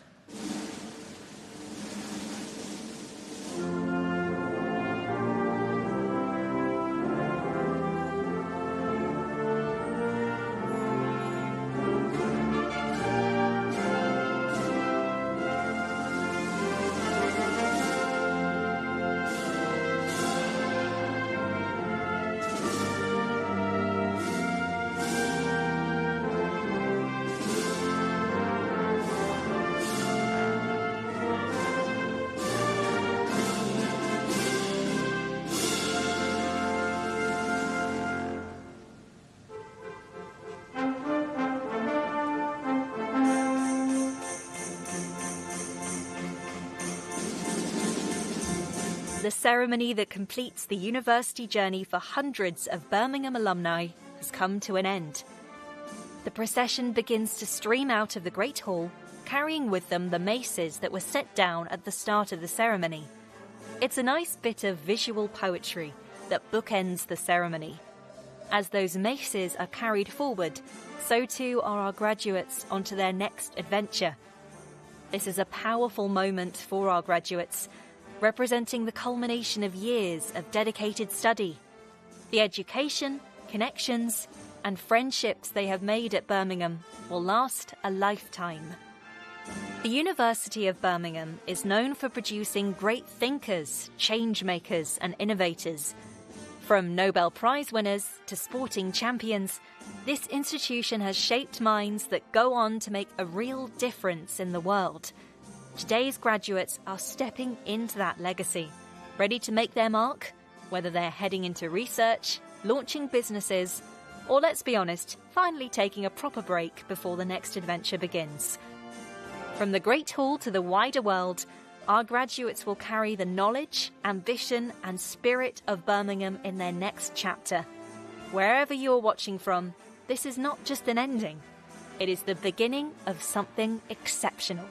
The ceremony that completes the university journey for hundreds of Birmingham alumni has come to an end. The procession begins to stream out of the Great Hall, carrying with them the maces that were set down at the start of the ceremony. It's a nice bit of visual poetry that bookends the ceremony. As those maces are carried forward, so too are our graduates onto their next adventure. This is a powerful moment for our graduates, representing the culmination of years of dedicated study. The education, connections, and friendships they have made at Birmingham will last a lifetime. The University of Birmingham is known for producing great thinkers, change makers, and innovators. From Nobel Prize winners to sporting champions, this institution has shaped minds that go on to make a real difference in the world. Today's graduates are stepping into that legacy, ready to make their mark, whether they're heading into research, launching businesses, or, let's be honest, finally taking a proper break before the next adventure begins. From the Great Hall to the wider world, our graduates will carry the knowledge, ambition, and spirit of Birmingham in their next chapter. Wherever you're watching from, this is not just an ending, it is the beginning of something exceptional.